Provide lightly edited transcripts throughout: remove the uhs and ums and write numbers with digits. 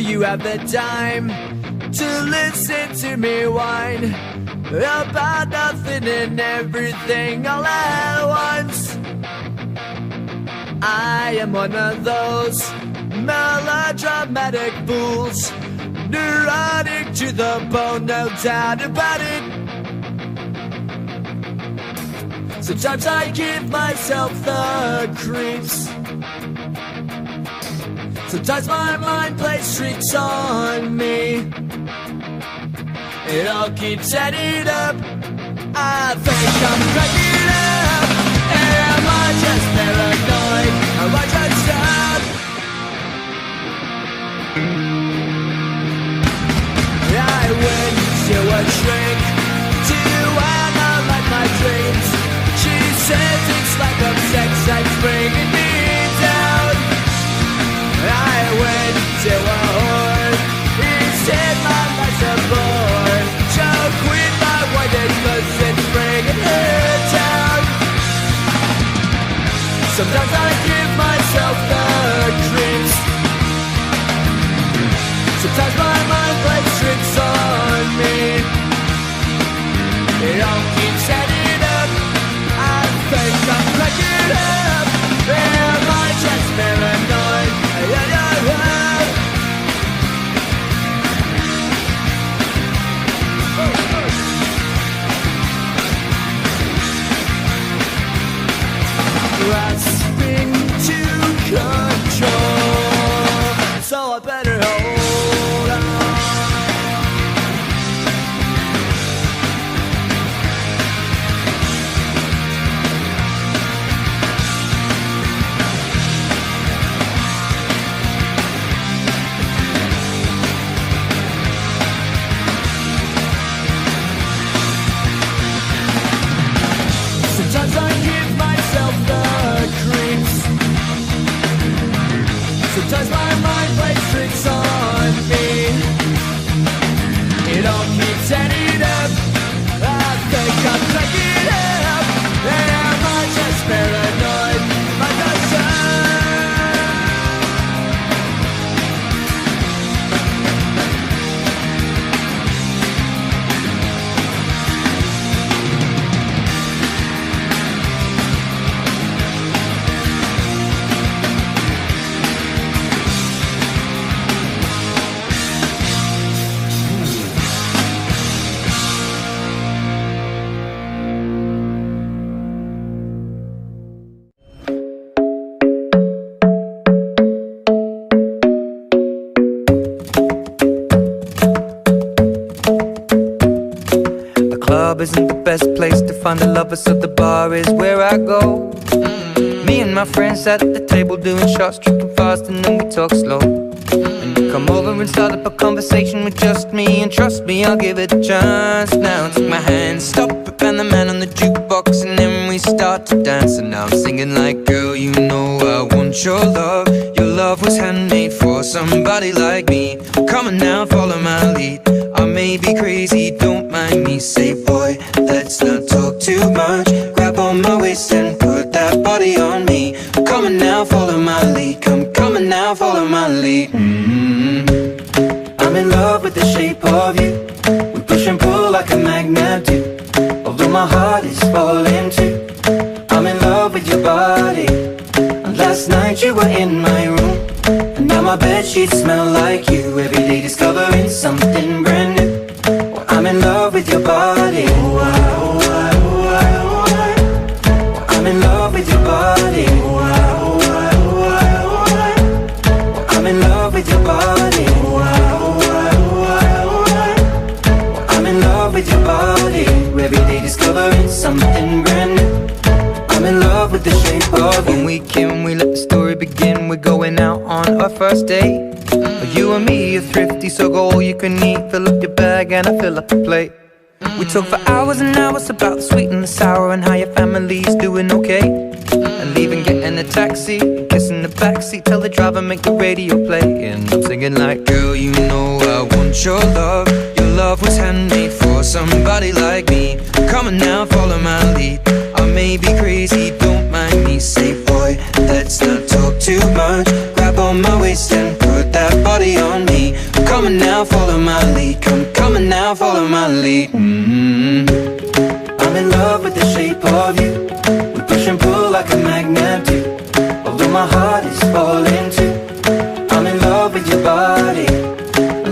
you have the time to listen to me whine about nothing and everything all at once? I am one of those melodramatic fools, neurotic to the bone, no doubt about it. Sometimes I give myself the creeps. Sometimes my mind plays tricks on me. It all keeps adding up. I think I'm cracking up. Am I just paranoid? Am I just up? I went to a shrink to analyze my dreams. She says it's like a sex that's bringing me down. I went to a whore. He said my life's a bore. So quit my white cause it's bringing her down. Sometimes I give myself the creeps. Sometimes my mind plays tricks on me. It all keeps adding up. I think I'm cracking up. Am I just paranoid? Grasping to control, so I better hold on. Sometimes I give myself the creeps. Sometimes my mind plays tricks on me. It all keeps adding up. I think I'm cracking up. Am I just paranoid? Am I just isn't the best place to find a lover, so the bar is where I go. Me and my friends at the table doing shots, tripping fast, and then we talk slow. And you come over and start up a conversation with just me, and trust me, I'll give it a chance. Now take my hand, stop it, and the man on the jukebox, and then we start to dance. And now I'm singing like, girl, you know I want your love. Your love was handmade for somebody like me. Come on now, follow my lead. I may be crazy, don't mind me. Say, boy, let's not talk too much. Grab on my waist and put that body on me. Come on now, follow my lead. Come on now, follow my lead. I'm in love with the shape of you. We push and pull like a magnet do. Although my heart is falling too. I'm in love with your body. And last night you were in my room, and now my bedsheets smell like you. Every day discovering something brand new. Well, I'm in love with your body. Oh, I'm in love with your body. Oh, I'm in love with your body. Oh, I'm in love with your body. Every day discovering something brand new. I'm in love with the shape of you. When we came, we let the story begin. We're going out on our first date. You and me are thrifty, so go all you can eat. Fill up your bag and I fill up the plate. We talk for hours and hours about the sweet and the sour, and how your family's doing okay. And leaving, getting a taxi, kissing the backseat, tell the driver make the radio play. And I'm singing like, girl, you know I want your love. Your love was handmade for somebody like me. Come on now, follow my lead. I may be crazy, don't mind me. Say, boy, let's not talk too much. Grab on my waist and put that body on me. now, follow my lead. Come coming now, follow my lead. I'm in love with the shape of you. We push and pull like a magnet do. Although my heart is falling too, I'm in love with your body.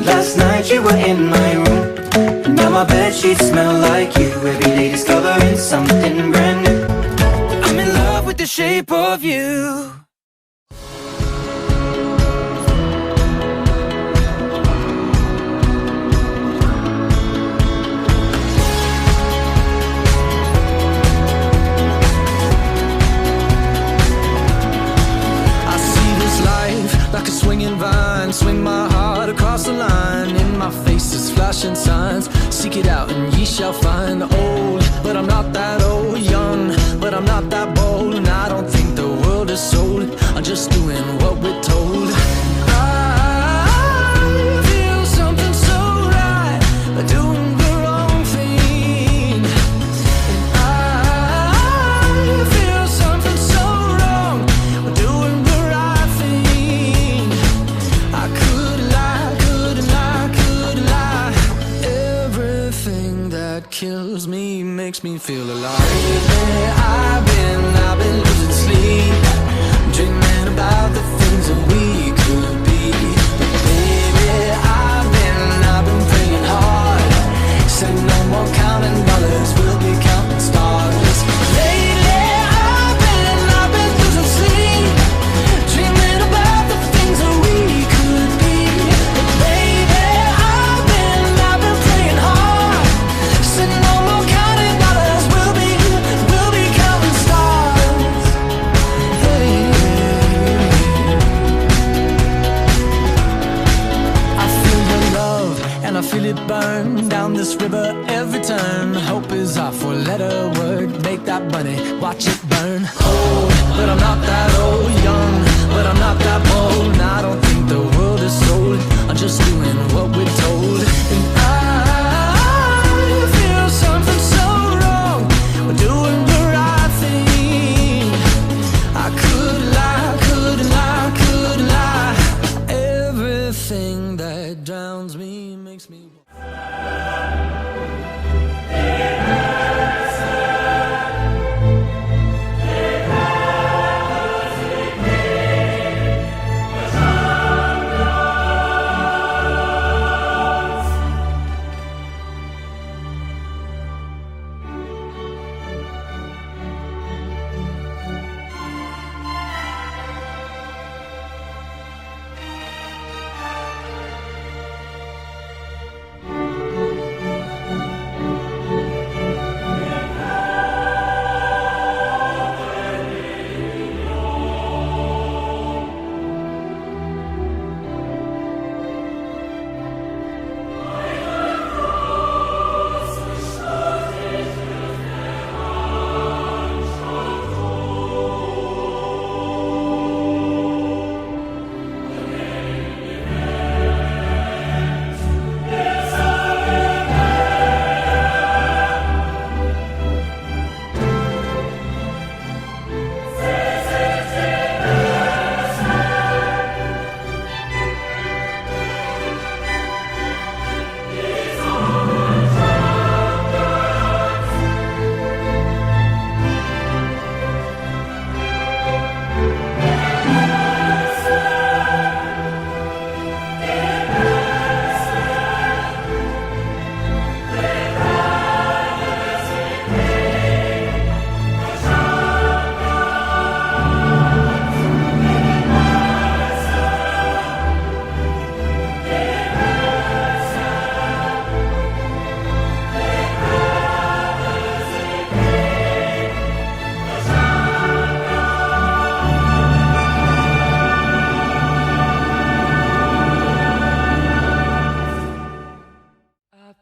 Last night you were in my room, and now my bedsheets smell like you. Every day discovering something brand new. I'm in love with the shape of you. Like a swinging vine, swing my heart across the line. In my face is flashing signs. Seek it out and ye shall find. Old, but I'm not that old. Young, but I'm not that bold. And I don't think the world is sold. I'm just doing what we're told. I feel something so right, but doing the wrong thing. And I feel something so wrong, but doing the right thing. I could lie, couldn't lie, couldn't lie. Everything that kills me makes me feel alive. I've been losing sleep, dreaming about the things that we could be. But baby, I've been praying hard. Said no more counting dollars, we'll be counting stars. Lately, I've been losing sleep, dreaming about the things that we could be. But baby, I've been praying hard. Said no more counting dollars, we'll be counting stars. Hey. I feel your love and I feel it burn down this river every turn. Hope is our four-letter word. Make that money, watch it burn. Old, but I'm not that old. Young, but I'm not that bold. And I don't think the world is sold. I'm just doing what we're told. And I feel something so wrong. We're doing the right thing. I could lie, couldn't lie, couldn't lie. Everything that drowns me makes me.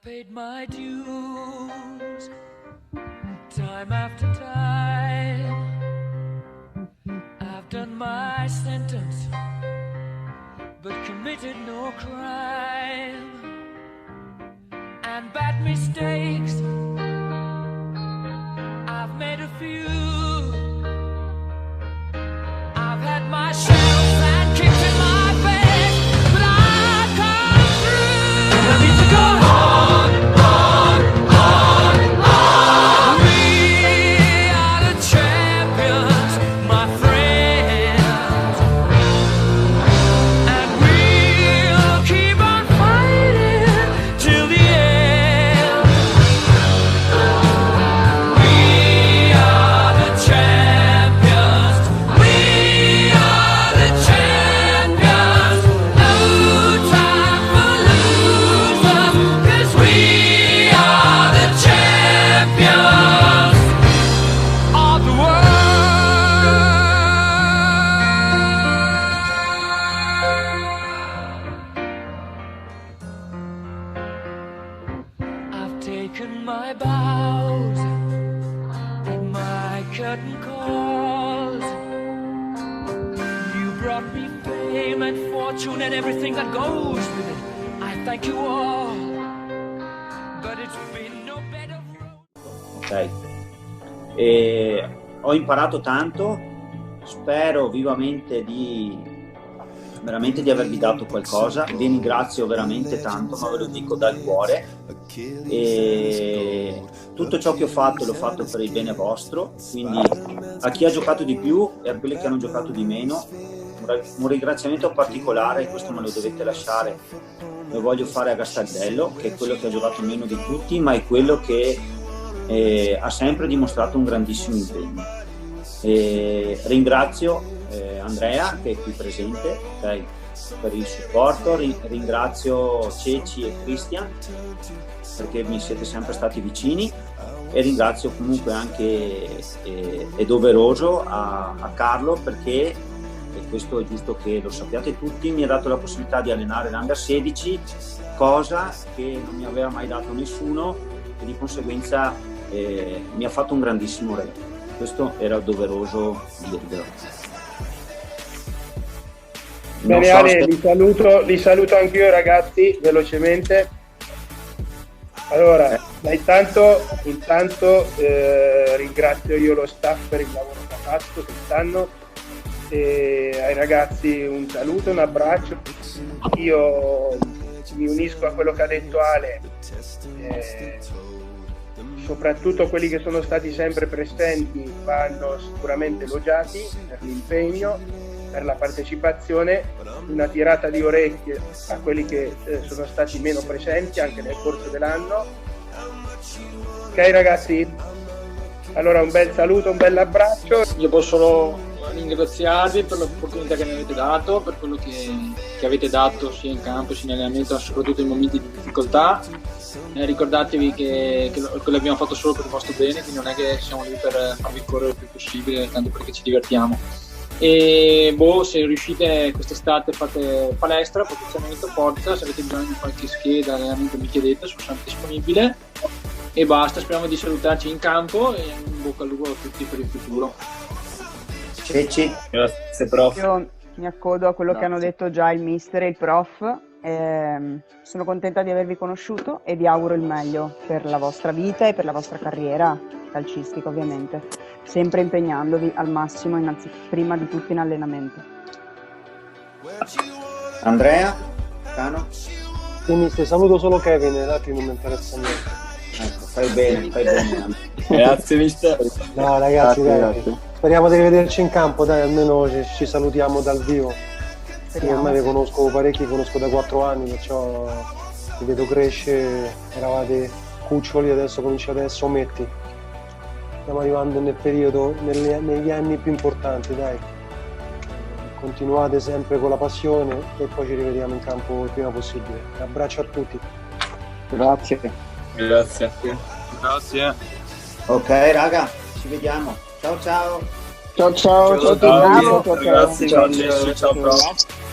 Paid my dues time after time. I've done my sentence, but committed no crime. And bad mistakes, I've made a few. I've had my shells and kicked in my face, but I've come through. brought me fame and fortune and everything that goes with it. I thank you all, but it's been no bed of roses. Ok. E ho imparato tanto, spero vivamente veramente di avervi dato qualcosa, vi ringrazio veramente tanto, ma ve lo dico dal cuore, e tutto ciò che ho fatto l'ho fatto per il bene vostro, quindi a chi ha giocato di più e a quelli che hanno giocato di meno un ringraziamento particolare, questo me lo dovete lasciare, lo voglio fare a Gastaldello, che è quello che ha giocato meno di tutti, ma è quello che ha sempre dimostrato un grandissimo impegno. Ringrazio Andrea, che è qui presente, okay, per il supporto, ringrazio Ceci e Cristian perché mi siete sempre stati vicini, e ringrazio comunque anche, è doveroso, a Carlo, perché, e questo è giusto che lo sappiate tutti, mi ha dato la possibilità di allenare l'Under 16, cosa che non mi aveva mai dato nessuno, e di conseguenza mi ha fatto un grandissimo regalo. Questo era doveroso dirvelo. Bene, Ale, li saluto anch'io, ragazzi, velocemente. Allora, intanto ringrazio io lo staff per il lavoro che ha fatto quest'anno, e ai ragazzi un saluto, un abbraccio. Io mi unisco a quello che ha detto Ale, soprattutto quelli che sono stati sempre presenti vanno sicuramente elogiati per l'impegno, per la partecipazione, una tirata di orecchie a quelli che sono stati meno presenti anche nel corso dell'anno. Ok ragazzi? Allora un bel saluto, un bel abbraccio. Io posso solo ringraziarvi per l'opportunità che mi avete dato, per quello che avete dato sia in campo sia in allenamento, soprattutto in momenti di difficoltà. Ricordatevi che l'abbiamo fatto solo per il vostro bene, quindi non è che siamo lì per farvi correre il più possibile, tanto perché ci divertiamo. E se riuscite quest'estate fate palestra, potenziamento, forza, se avete bisogno di qualche scheda, allenamento mi chiedete, sono sempre disponibile. E basta, speriamo di salutarci in campo e in bocca al lupo a tutti per il futuro. Ceci. Grazie prof. Io mi accodo a quello che hanno detto già il mister e il prof. Sono contenta di avervi conosciuto e vi auguro il meglio per la vostra vita e per la vostra carriera calcistica, ovviamente, sempre impegnandovi al massimo, prima di tutto in allenamento. Andrea? Cano? Sì, mister, saluto solo Kevin, gli altri non mi interessa niente. Ecco, fai bene. Grazie mister. No ragazzi, grazie. Speriamo di rivederci in campo, dai, almeno ci salutiamo dal vivo. Io ormai vi conosco parecchi, conosco da 4 anni, perciò vi vedo crescere, eravate cuccioli, adesso cominciate a essere ometti. Stiamo arrivando nel periodo, negli anni più importanti, dai. Continuate sempre con la passione e poi ci rivediamo in campo il prima possibile. Un abbraccio a tutti. Grazie. Grazie. Ok raga, ci vediamo. Ciao. Ciao a tutti. Ciao, ciao prof.